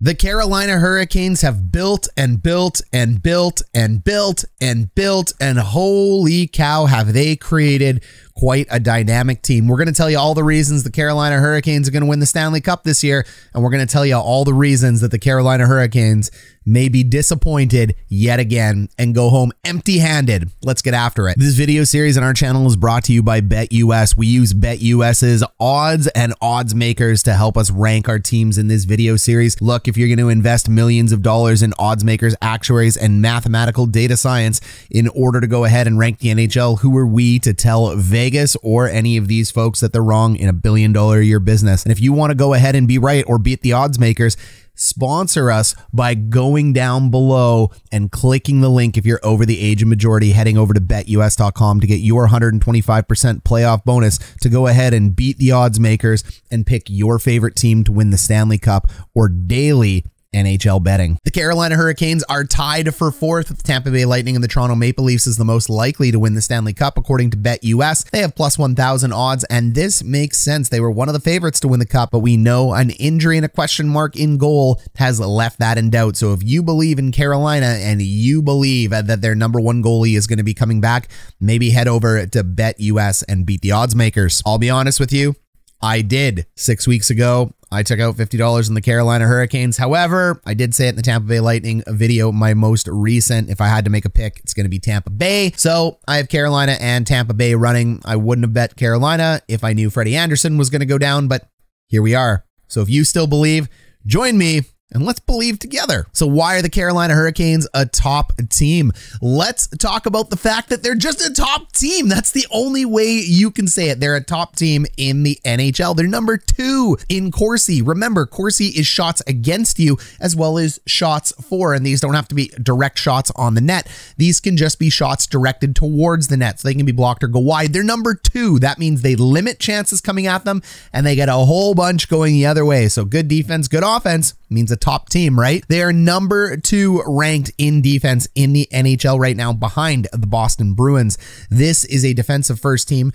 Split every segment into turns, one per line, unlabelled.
The Carolina Hurricanes have built and built and built and built and built, and holy cow, have they created quite a dynamic team. We're going to tell you all the reasons the Carolina Hurricanes are going to win the Stanley Cup this year, and we're going to tell you all the reasons that the Carolina Hurricanes may be disappointed yet again and go home empty-handed. Let's get after it. This video series on our channel is brought to you by BetUS. We use BetUS's odds and odds makers to help us rank our teams in this video series. Look, if you're going to invest millions of dollars in odds makers, actuaries, and mathematical data science in order to go ahead and rank the NHL, who are we to tell Vegas or any of these folks that they're wrong in $1 billion a year business? And if you want to go ahead and be right or beat the odds makers, sponsor us by going down below and clicking the link if you're over the age of majority, heading over to betus.com to get your 125% playoff bonus to go ahead and beat the odds makers and pick your favorite team to win the Stanley Cup or daily NHL betting. The Carolina Hurricanes are tied for fourth with the Tampa Bay Lightning, and the Toronto Maple Leafs is the most likely to win the Stanley Cup according to BetUS. They have plus 1,000 odds, and this makes sense. They were one of the favorites to win the Cup, but we know an injury and a question mark in goal has left that in doubt. So if you believe in Carolina and you believe that their number one goalie is going to be coming back, maybe head over to BetUS and beat the odds makers. I'll be honest with you, I did 6 weeks ago. I took out $50 in the Carolina Hurricanes. However, I did say it in the Tampa Bay Lightning video, my most recent. If I had to make a pick, it's going to be Tampa Bay. So I have Carolina and Tampa Bay running. I wouldn't have bet Carolina if I knew Freddie Andersen was going to go down, but here we are. So if you still believe, join me and let's believe together. So why are the Carolina Hurricanes a top team? Let's talk about the fact that they're just a top team. That's the only way you can say it. They're a top team in the NHL. They're number 2 in corsi. Remember, corsi is shots against you as well as shots for, and these don't have to be direct shots on the net. These can just be shots directed towards the net, so they can be blocked or go wide. They're number 2. That means they limit chances coming at them, and they get a whole bunch going the other way. So good defense, good offense means a top team, right? They are number 2 ranked in defense in the NHL right now behind the Boston Bruins. This is a defensive first team.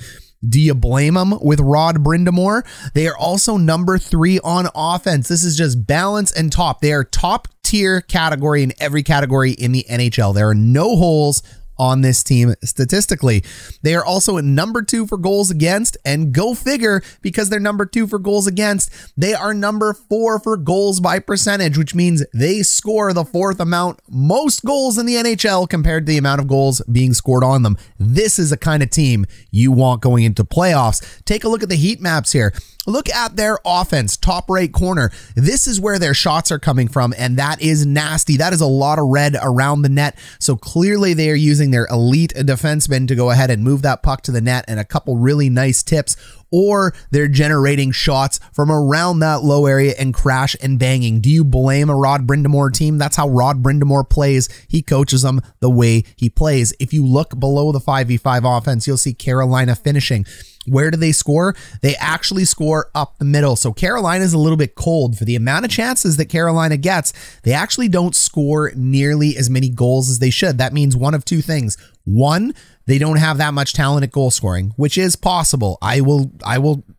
Do you blame them with Rod Brind'Amour? They are also number 3 on offense. This is just balance and top. They are top tier category in every category in the NHL. There are no holes on this team statistically. They are also number 2 for goals against, and go figure, because they're number 2 for goals against, they are number 4 for goals by percentage, which means they score the 4th amount most goals in the NHL compared to the amount of goals being scored on them. This is the kind of team you want going into playoffs. Take a look at the heat maps here. Look at their offense, top right corner. This is where their shots are coming from, and that is nasty. That is a lot of red around the net. So clearly they are using their elite defensemen to go ahead and move that puck to the net, and a couple really nice tips, or they're generating shots from around that low area and crash and banging. Do you blame a Rod Brind'Amour team? That's how Rod Brind'Amour plays. He coaches them the way he plays. If you look below the 5v5 offense, you'll see Carolina finishing. Where do they score? They actually score up the middle. So Carolina is a little bit cold. For the amount of chances that Carolina gets, they actually don't score nearly as many goals as they should. That means one of two things. One, they don't have that much talent at goal scoring, which is possible. I will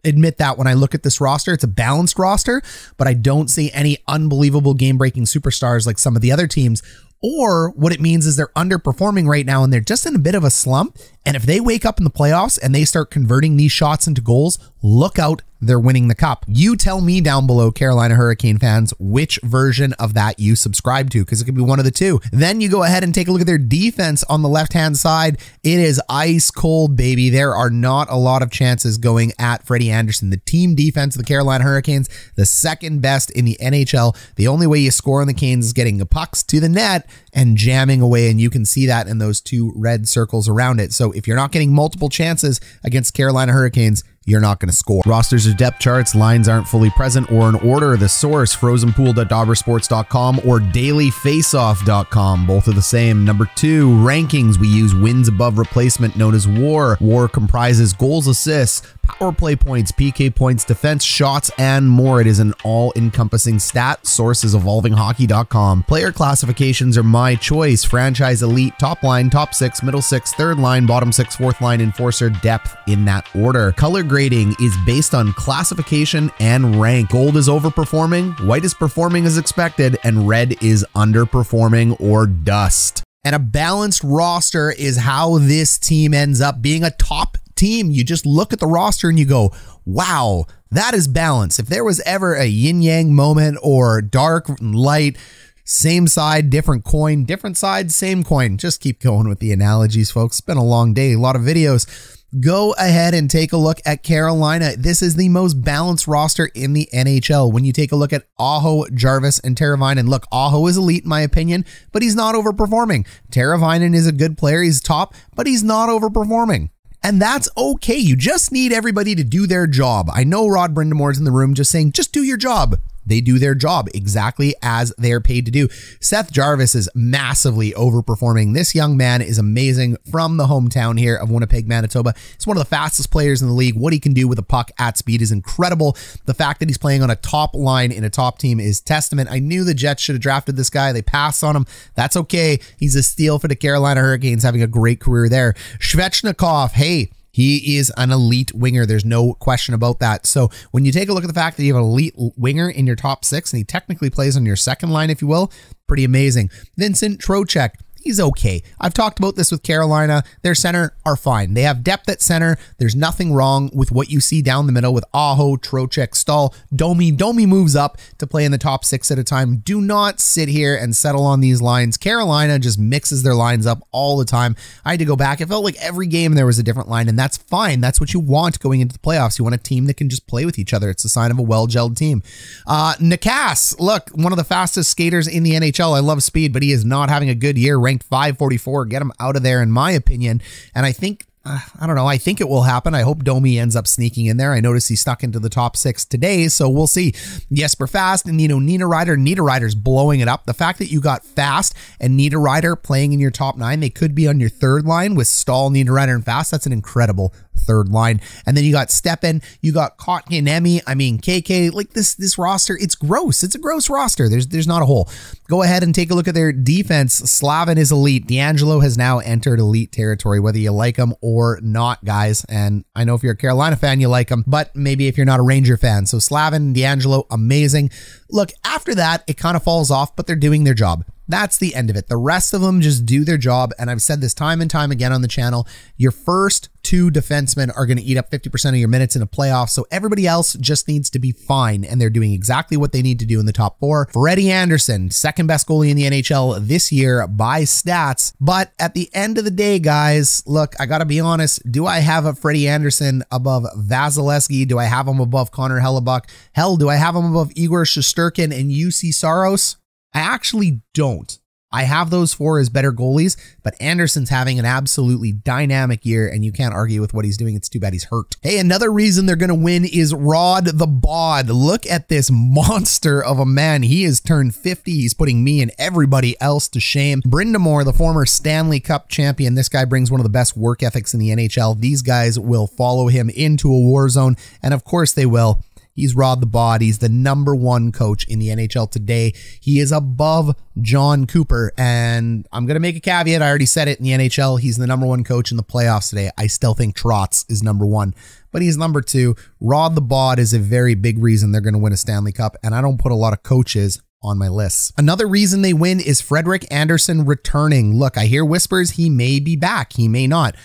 admit that when I look at this roster. It's a balanced roster, but I don't see any unbelievable game-breaking superstars like some of the other teams. Or what it means is they're underperforming right now and they're just in a bit of a slump. And if they wake up in the playoffs and they start converting these shots into goals, look out, they're winning the cup. You tell me down below, Carolina Hurricane fans, which version of that you subscribe to, because it could be one of the two. Then you go ahead and take a look at their defense on the left-hand side. It is ice cold, baby. There are not a lot of chances going at Freddie Andersen. The team defense of the Carolina Hurricanes, the second best in the NHL. The only way you score on the Canes is getting the pucks to the net and jamming away, and you can see that in those 2 red circles around it. So if you're not getting multiple chances against Carolina Hurricanes, you're not going to score. Rosters or depth charts, lines aren't fully present or in order. The source, frozenpool.dobbersports.com or dailyfaceoff.com. Both are the same. Number 2, rankings. We use wins above replacement, known as WAR. WAR comprises goals, assists, power play points, PK points, defense, shots, and more. It is an all-encompassing stat. Source is evolvinghockey.com. Player classifications are my choice. Franchise elite, top line, top six, middle six, third line, bottom six, fourth line, enforcer, depth in that order. Color grading is based on classification and rank. Gold is overperforming, white is performing as expected, and red is underperforming or dust. And a balanced roster is how this team ends up being a top team. You just look at the roster and you go, wow, that is balance. If there was ever a yin-yang moment or dark and light, same side, different coin, different side, same coin. Just keep going with the analogies, folks. It's been a long day, a lot of videos. Go ahead and take a look at Carolina. This is the most balanced roster in the NHL. When you take a look at Aho, Jarvis, and Teravainen, look, Aho is elite in my opinion, but he's not overperforming. Teravainen is a good player. He's top, but he's not overperforming. And that's okay. You just need everybody to do their job. I know Rod Brindamore's in the room just saying, just do your job. They do their job exactly as they're paid to do. Seth Jarvis is massively overperforming. This young man is amazing from the hometown here of Winnipeg, Manitoba. He's one of the fastest players in the league. What he can do with a puck at speed is incredible. The fact that he's playing on a top line in a top team is testament. I knew the Jets should have drafted this guy. They passed on him. That's okay. He's a steal for the Carolina Hurricanes, having a great career there. Svechnikov, hey, he is an elite winger. There's no question about that. So when you take a look at the fact that you have an elite winger in your top six, and he technically plays on your second line, if you will, pretty amazing. Vincent, Trocheck, he's okay. I've talked about this with Carolina. Their center are fine. They have depth at center. There's nothing wrong with what you see down the middle with Aho, Trocheck, Stahl, Domi. Domi moves up to play in the top six at a time. Do not sit here and settle on these lines. Carolina just mixes their lines up all the time. I had to go back. It felt like every game there was a different line, and that's fine. That's what you want going into the playoffs. You want a team that can just play with each other. It's a sign of a well-gelled team. Nikas, look, one of the fastest skaters in the NHL. I love speed, but he is not having a good year. Ranked 544. Get him out of there, in my opinion. And I think, I don't know, I think it will happen. I hope Domi ends up sneaking in there. I noticed he stuck into the top six today, so we'll see. Jesper Fast and, Nina Ryder's blowing it up. The fact that you got Fast and Nina Ryder playing in your top nine, they could be on your third line with Stahl, Nina Ryder, and Fast. That's an incredible third line. And then you got Stepan, you got Kotkaniemi, I mean KK, like this roster, it's gross. It's a gross roster. There's not a hole. Go ahead and take a look at their defense. Slavin is elite. Deangelo has now entered elite territory, whether you like him or not, guys. And I know if you're a Carolina fan, you like him, but maybe if you're not a Ranger fan. So Slavin, Deangelo, amazing. Look, after that, it kind of falls off, but they're doing their job. That's the end of it. The rest of them just do their job. And I've said this time and time again on the channel, your first two defensemen are going to eat up 50% of your minutes in a playoff. So everybody else just needs to be fine. And they're doing exactly what they need to do in the top four. Freddie Andersen, second best goalie in the NHL this year by stats. But at the end of the day, guys, look, I got to be honest. Do I have a Freddie Andersen above Vasilevsky? Do I have him above Connor Hellebuck? Hell, do I have him above Igor Shesterkin and UC Saros? I actually don't. I have those four as better goalies, but Andersen's having an absolutely dynamic year, and you can't argue with what he's doing. It's too bad he's hurt. Hey, another reason they're going to win is Rod the Bod. Look at this monster of a man. He has turned 50. He's putting me and everybody else to shame. Brindamore, the former Stanley Cup champion. This guy brings one of the best work ethics in the NHL. These guys will follow him into a war zone, and of course they will. He's Rod the Bod. He's the #1 coach in the NHL today. He is above John Cooper. And I'm going to make a caveat. I already said it in the NHL. He's the #1 coach in the playoffs today. I still think Trotz is #1, but he's #2. Rod the Bod is a very big reason they're going to win a Stanley Cup. And I don't put a lot of coaches on my list. Another reason they win is Frederick Andersen returning. Look, I hear whispers he may be back. He may not.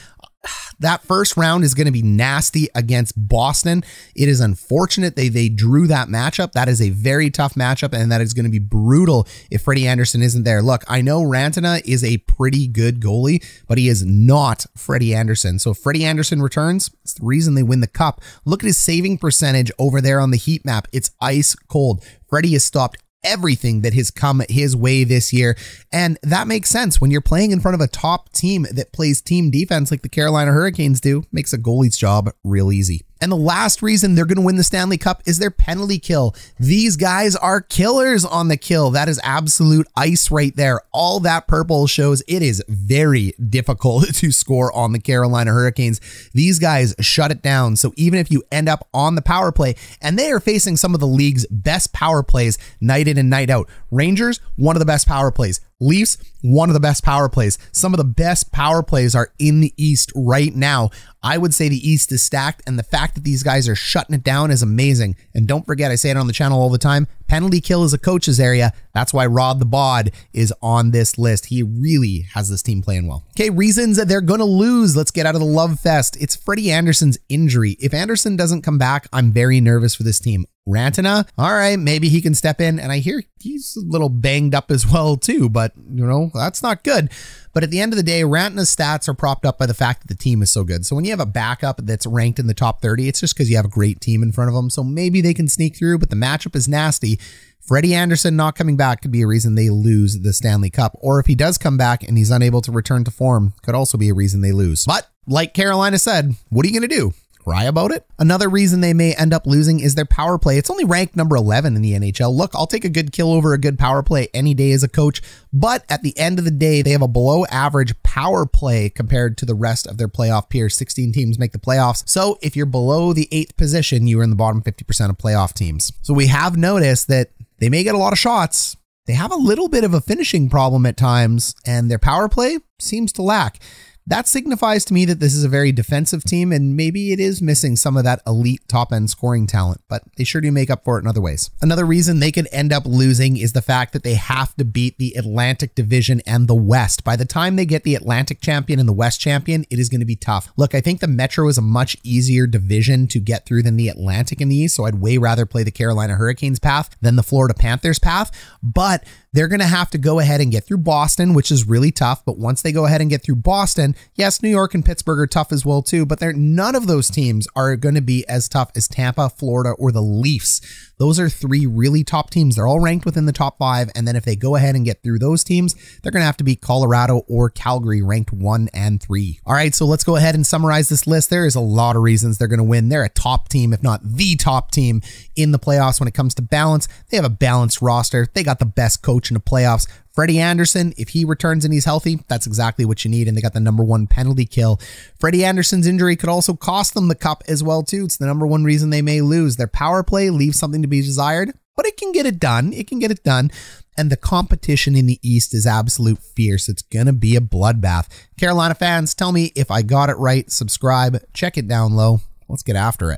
That first round is going to be nasty against Boston. It is unfortunate they drew that matchup. That is a very tough matchup, and that is going to be brutal if Freddie Andersen isn't there. Look, I know Raanta is a pretty good goalie, but he is not Freddie Andersen. So if Freddie Andersen returns, it's the reason they win the cup. Look at his saving percentage over there on the heat map. It's ice cold. Freddie has stopped everything that has come his way this year. And that makes sense. When you're playing in front of a top team that plays team defense like the Carolina Hurricanes do, makes a goalie's job real easy. And the last reason they're going to win the Stanley Cup is their penalty kill. These guys are killers on the kill. That is absolute ice right there. All that purple shows it is very difficult to score on the Carolina Hurricanes. These guys shut it down. So even if you end up on the power play, and they are facing some of the league's best power plays night in and night out. Rangers, one of the best power plays. Leafs, one of the best power plays. Some of the best power plays are in the East right now. I would say the East is stacked, and the fact that these guys are shutting it down is amazing. And don't forget, I say it on the channel all the time, penalty kill is a coach's area. That's why Rod the Bod is on this list. He really has this team playing well. Okay, reasons that they're going to lose. Let's get out of the love fest. It's Freddie Andersen's injury. If Andersen doesn't come back, I'm very nervous for this team. Raanta, all right, maybe he can step in, and I hear he's a little banged up as well too, but you know, that's not good. But at the end of the day, Ranta's stats are propped up by the fact that the team is so good. So when you have a backup that's ranked in the top 30, it's just because you have a great team in front of them. So maybe they can sneak through, but the matchup is nasty. Freddie Andersen not coming back could be a reason they lose the Stanley Cup. Or if he does come back and he's unable to return to form, could also be a reason they lose. But like Carolina said, what are you going to do? Cry about it? Another reason they may end up losing is their power play. It's only ranked number 11 in the NHL. Look, I'll take a good kill over a good power play any day as a coach, but at the end of the day, they have a below average power play compared to the rest of their playoff peers. 16 teams make the playoffs. So if you're below the 8th position, you are in the bottom 50% of playoff teams. So we have noticed that they may get a lot of shots. They have a little bit of a finishing problem at times, and their power play seems to lack. That signifies to me that this is a very defensive team, and maybe it is missing some of that elite top-end scoring talent, but they sure do make up for it in other ways. Another reason they could end up losing is the fact that they have to beat the Atlantic Division and the West. By the time they get the Atlantic champion and the West champion, it is going to be tough. Look, I think the Metro is a much easier division to get through than the Atlantic in the East, so I'd way rather play the Carolina Hurricanes path than the Florida Panthers path, but they're going to have to go ahead and get through Boston, which is really tough. But once they go ahead and get through Boston, yes, New York and Pittsburgh are tough as well too, but none of those teams are going to be as tough as Tampa, Florida, or the Leafs. Those are three really top teams. They're all ranked within the top 5. And then if they go ahead and get through those teams, they're going to have to beat Colorado or Calgary, ranked 1 and 3. All right, so let's go ahead and summarize this list. There is a lot of reasons they're going to win. They're a top team, if not the top team in the playoffs when it comes to balance. They have a balanced roster. They got the best coach in the playoffs. Freddie Andersen, if he returns and he's healthy, that's exactly what you need. And they got the #1 penalty kill. Freddie Andersen's injury could also cost them the cup as well too. It's the #1 reason they may lose. Their power play leaves something to be desired, but it can get it done. It can get it done. And the competition in the East is absolute fierce. It's going to be a bloodbath. Carolina fans, tell me if I got it right. Subscribe, check it down low. Let's get after it.